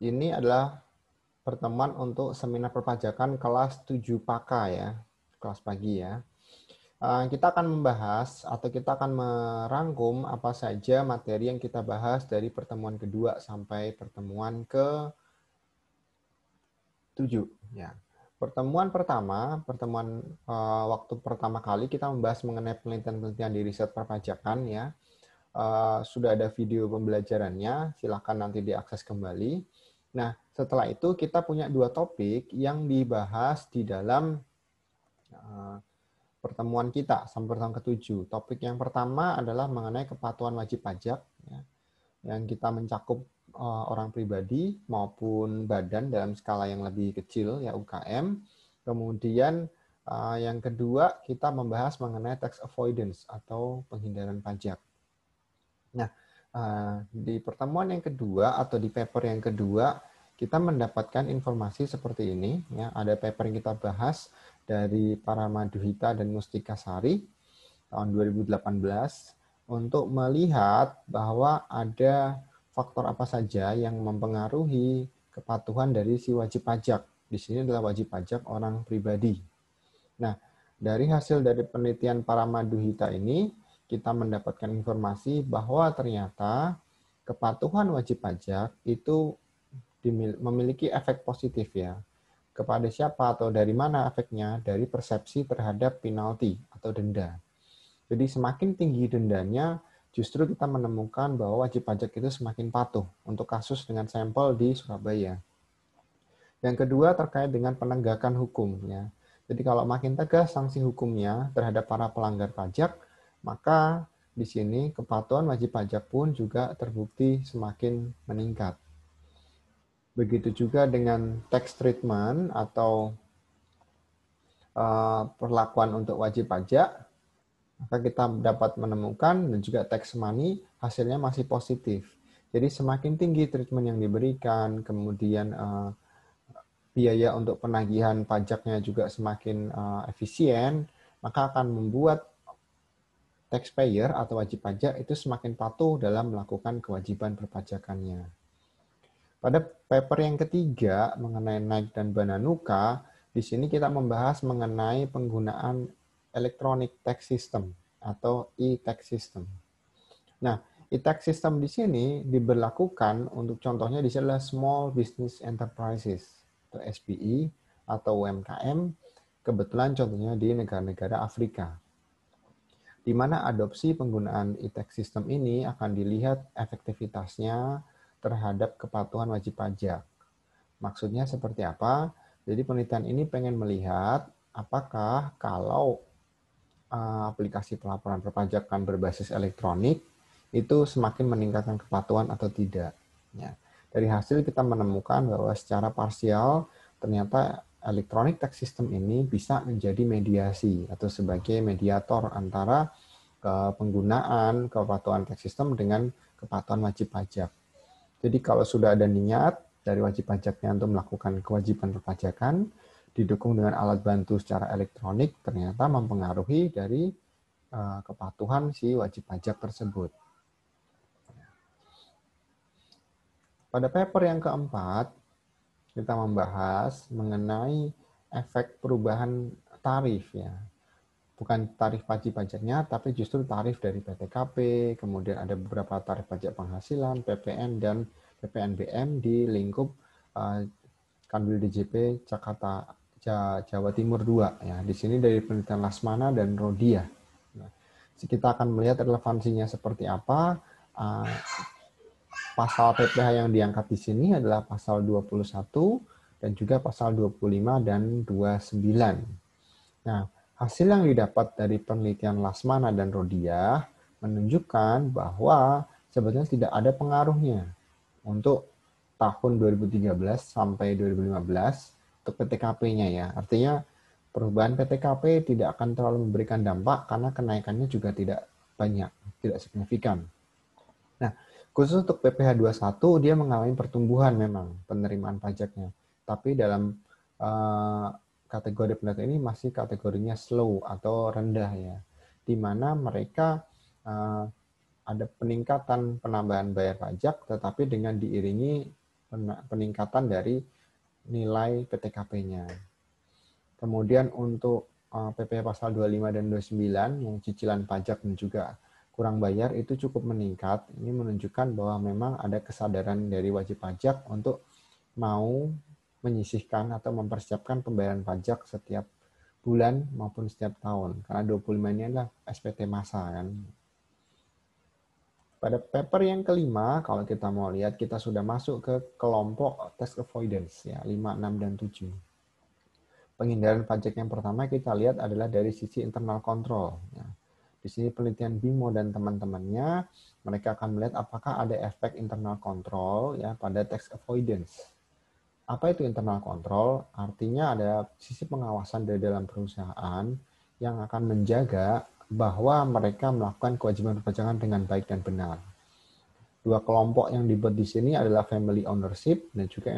Ini adalah pertemuan untuk seminar perpajakan kelas 7 Paka ya, kelas pagi ya. Kita akan membahas atau kita akan merangkum apa saja materi yang kita bahas dari pertemuan kedua sampai pertemuan ke-7 ya. Pertemuan pertama, waktu pertama kali kita membahas mengenai penelitian-penelitian di riset perpajakan ya. Sudah ada video pembelajarannya, silahkan nanti diakses kembali. Nah, setelah itu kita punya dua topik yang dibahas di dalam pertemuan kita sampai pertemuan ke-7. Topik yang pertama adalah mengenai kepatuhan wajib pajak, ya, yang kita mencakup orang pribadi maupun badan dalam skala yang lebih kecil, ya UKM. Kemudian yang kedua kita membahas mengenai tax avoidance atau penghindaran pajak. Nah, di pertemuan yang kedua atau di paper yang kedua, kita mendapatkan informasi seperti ini. Ya, ada paper yang kita bahas dari para Madhuhita dan Mustika Sari tahun 2018 untuk melihat bahwa ada faktor apa saja yang mempengaruhi kepatuhan dari si wajib pajak. Di sini adalah wajib pajak orang pribadi. Nah, dari hasil dari penelitian para Madhuhita ini, kita mendapatkan informasi bahwa ternyata kepatuhan wajib pajak itu memiliki efek positif ya. Kepada siapa atau dari mana efeknya? Dari persepsi terhadap penalti atau denda. Jadi semakin tinggi dendanya, justru kita menemukan bahwa wajib pajak itu semakin patuh untuk kasus dengan sampel di Surabaya. Yang kedua terkait dengan penegakan hukum ya. Jadi kalau makin tegas sanksi hukumnya terhadap para pelanggar pajak, maka di sini kepatuhan wajib pajak pun juga terbukti semakin meningkat. Begitu juga dengan tax treatment atau perlakuan untuk wajib pajak, maka kita dapat menemukan dan juga tax money hasilnya masih positif. Jadi semakin tinggi treatment yang diberikan, kemudian biaya untuk penagihan pajaknya juga semakin efisien, maka akan membuat taxpayer atau wajib pajak itu semakin patuh dalam melakukan kewajiban perpajakannya. Pada paper yang ketiga mengenai Naik dan Bananuka, di sini kita membahas mengenai penggunaan electronic tax system atau e-tax system. Nah, e-tax system di sini diberlakukan untuk contohnya di sini adalah Small Business Enterprises atau SBI atau UMKM, kebetulan contohnya di negara-negara Afrika, di mana adopsi penggunaan e-tax system ini akan dilihat efektivitasnya terhadap kepatuhan wajib pajak. Maksudnya seperti apa? Jadi penelitian ini pengen melihat apakah kalau aplikasi pelaporan perpajakan berbasis elektronik itu semakin meningkatkan kepatuhan atau tidak. Ya. Dari hasil kita menemukan bahwa secara parsial ternyata electronic tax system ini bisa menjadi mediasi atau sebagai mediator antara penggunaan kepatuhan tax system dengan kepatuhan wajib pajak. Jadi kalau sudah ada niat dari wajib pajaknya untuk melakukan kewajiban perpajakan, didukung dengan alat bantu secara elektronik, ternyata mempengaruhi dari kepatuhan si wajib pajak tersebut. Pada paper yang keempat, kita membahas mengenai efek perubahan tarif ya. Bukan tarif wajib pajaknya, tapi justru tarif dari PTKP, kemudian ada beberapa tarif pajak penghasilan, PPN, dan PPNBM di lingkup Kanwil DJP Jakarta Jawa Timur 2. Ya. Di sini dari penelitian Lasmana dan Rodia. Nah, kita akan melihat relevansinya seperti apa. Pasal PPh yang diangkat di sini adalah pasal 21 dan juga pasal 25 dan 29. Nah, hasil yang didapat dari penelitian Lasmana dan Rodia menunjukkan bahwa sebetulnya tidak ada pengaruhnya untuk tahun 2013 sampai 2015 untuk PTKP-nya ya. Artinya perubahan PTKP tidak akan terlalu memberikan dampak karena kenaikannya juga tidak banyak, tidak signifikan. Nah, khusus untuk PPh 21 dia mengalami pertumbuhan memang penerimaan pajaknya. Tapi dalam kategori penelitian ini masih kategorinya slow atau rendah ya. Di mana mereka ada peningkatan penambahan bayar pajak tetapi dengan diiringi peningkatan dari nilai PTKP-nya. Kemudian untuk PP pasal 25 dan 29 yang cicilan pajak dan juga kurang bayar itu cukup meningkat. Ini menunjukkan bahwa memang ada kesadaran dari wajib pajak untuk mau menyisihkan atau mempersiapkan pembayaran pajak setiap bulan maupun setiap tahun. Karena 25 ini adalah SPT masa kan. Pada paper yang kelima, kalau kita mau lihat, kita sudah masuk ke kelompok tax avoidance, ya, 5, 6, dan 7. Penghindaran pajak yang pertama kita lihat adalah dari sisi internal control. Ya. Di sini penelitian BIMO dan teman-temannya, mereka akan melihat apakah ada efek internal control ya pada tax avoidance. Apa itu internal control? Artinya ada sisi pengawasan dari dalam perusahaan yang akan menjaga bahwa mereka melakukan kewajiban perpajakan dengan baik dan benar. Dua kelompok yang dibuat di sini adalah family ownership dan juga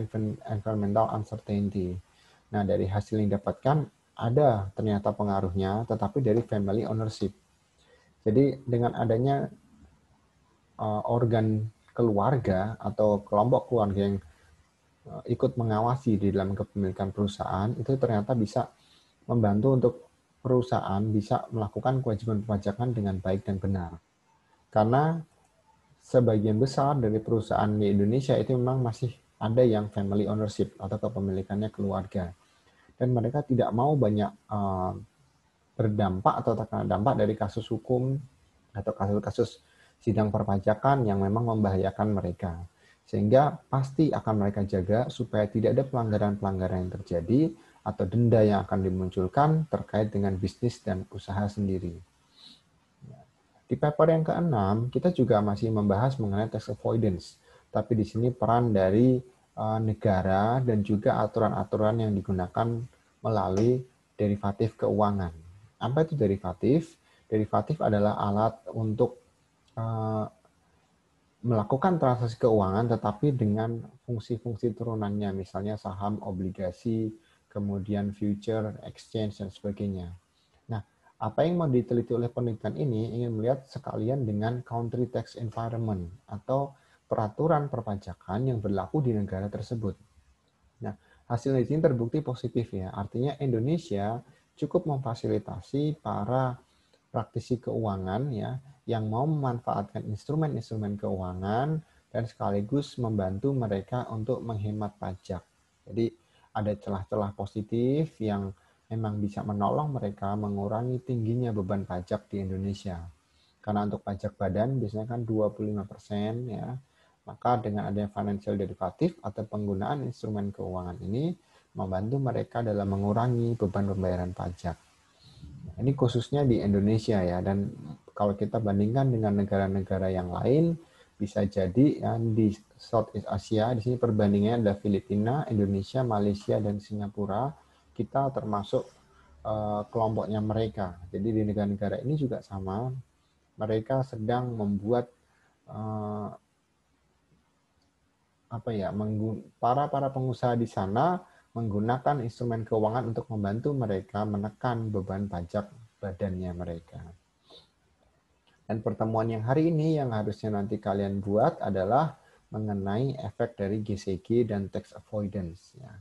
environmental uncertainty. Nah, dari hasil yang didapatkan ada ternyata pengaruhnya, tetapi dari family ownership. Jadi dengan adanya organ keluarga atau kelompok keluarga yang ikut mengawasi di dalam kepemilikan perusahaan, itu ternyata bisa membantu untuk perusahaan bisa melakukan kewajiban perpajakan dengan baik dan benar. Karena sebagian besar dari perusahaan di Indonesia itu memang masih ada yang family ownership atau kepemilikannya keluarga. Dan mereka tidak mau banyak berdampak atau terkena dampak dari kasus hukum atau kasus-kasus sidang perpajakan yang memang membahayakan mereka. Sehingga pasti akan mereka jaga supaya tidak ada pelanggaran-pelanggaran yang terjadi atau denda yang akan dimunculkan terkait dengan bisnis dan usaha sendiri. Di paper yang ke-6, kita juga masih membahas mengenai tax avoidance. Tapi di sini peran dari negara dan juga aturan-aturan yang digunakan melalui derivatif keuangan. Apa itu derivatif? Derivatif adalah alat untuk melakukan transaksi keuangan tetapi dengan fungsi-fungsi turunannya, misalnya saham, obligasi, kemudian future, exchange, dan sebagainya. Nah, apa yang mau diteliti oleh penelitian ini ingin melihat sekalian dengan country tax environment atau peraturan perpajakan yang berlaku di negara tersebut. Nah, hasil ini terbukti positif ya. Artinya Indonesia cukup memfasilitasi para praktisi keuangan ya yang mau memanfaatkan instrumen-instrumen keuangan dan sekaligus membantu mereka untuk menghemat pajak. Jadi ada celah-celah positif yang memang bisa menolong mereka mengurangi tingginya beban pajak di Indonesia. Karena untuk pajak badan biasanya kan 25% ya. Maka dengan adanya financial derivative atau penggunaan instrumen keuangan ini membantu mereka dalam mengurangi beban pembayaran pajak. Ini khususnya di Indonesia ya, dan kalau kita bandingkan dengan negara-negara yang lain, bisa jadi ya, di Southeast Asia, di sini perbandingannya adalah Filipina, Indonesia, Malaysia, dan Singapura. Kita termasuk kelompoknya mereka. Jadi di negara-negara ini juga sama, mereka sedang membuat para pengusaha di sana menggunakan instrumen keuangan untuk membantu mereka menekan beban pajak badannya mereka. Dan pertemuan yang hari ini yang harusnya nanti kalian buat adalah mengenai efek dari GCG dan tax avoidance. Ya.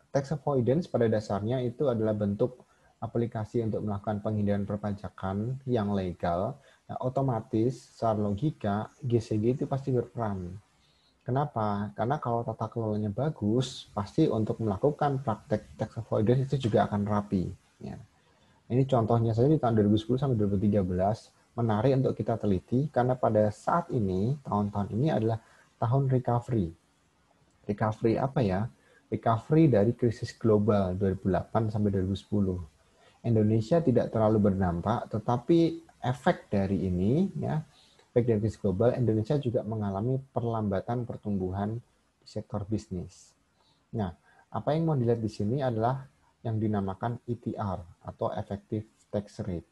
Tax avoidance pada dasarnya itu adalah bentuk aplikasi untuk melakukan penghindaran perpajakan yang legal. Nah, otomatis secara logika GCG itu pasti berperan. Kenapa? Karena kalau tata kelolanya bagus, pasti untuk melakukan praktek tax avoidance itu juga akan rapi. Ya. Ini contohnya saja di tahun 2010 sampai 2013, menarik untuk kita teliti karena pada saat ini, tahun-tahun ini adalah tahun recovery. Recovery apa ya? Recovery dari krisis global 2008 sampai 2010. Indonesia tidak terlalu berdampak, tetapi efek dari ini ya, efek dari krisis global, Indonesia juga mengalami perlambatan pertumbuhan di sektor bisnis. Nah, apa yang mau dilihat di sini adalah yang dinamakan ETR atau Effective Tax Rate.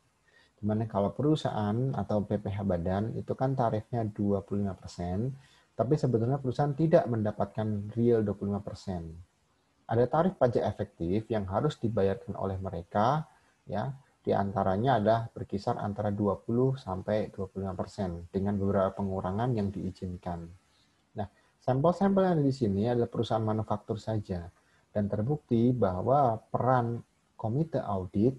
Dimana kalau perusahaan atau PPh badan itu kan tarifnya 25%, tapi sebetulnya perusahaan tidak mendapatkan real 25%. Ada tarif pajak efektif yang harus dibayarkan oleh mereka, ya, di antaranya adalah berkisar antara 20 sampai 25% dengan beberapa pengurangan yang diizinkan. Nah, Sampel-sampel yang ada di sini adalah perusahaan manufaktur saja, dan terbukti bahwa peran komite audit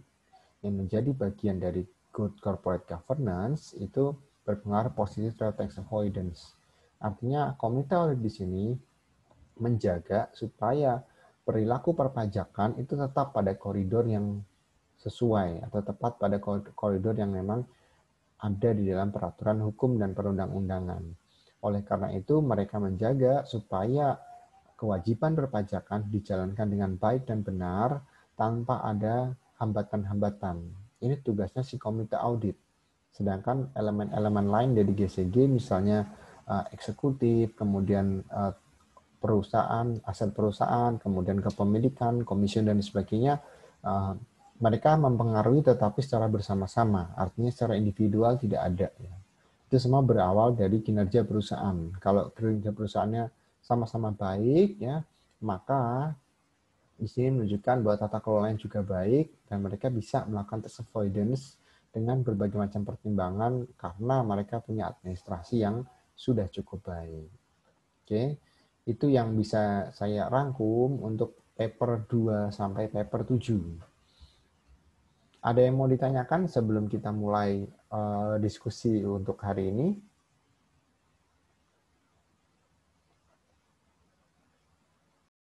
yang menjadi bagian dari good corporate governance itu berpengaruh positif terhadap tax avoidance. Artinya komite audit di sini menjaga supaya perilaku perpajakan itu tetap pada koridor yang sesuai atau tepat pada koridor yang memang ada di dalam peraturan hukum dan perundang-undangan. Oleh karena itu, mereka menjaga supaya kewajiban perpajakan dijalankan dengan baik dan benar tanpa ada hambatan-hambatan. Ini tugasnya si komite audit. Sedangkan elemen-elemen lain dari GCG, misalnya eksekutif, kemudian perusahaan, aset perusahaan, kemudian kepemilikan, komision, dan sebagainya, mereka mempengaruhi tetapi secara bersama-sama, artinya secara individual tidak ada. Ya. Itu semua berawal dari kinerja perusahaan. Kalau kinerja perusahaannya sama-sama baik, ya, maka di sini menunjukkan bahwa tata kelolanya juga baik dan mereka bisa melakukan tax avoidance dengan berbagai macam pertimbangan karena mereka punya administrasi yang sudah cukup baik. Oke, itu yang bisa saya rangkum untuk paper 2 sampai paper 7. Ada yang mau ditanyakan sebelum kita mulai diskusi untuk hari ini?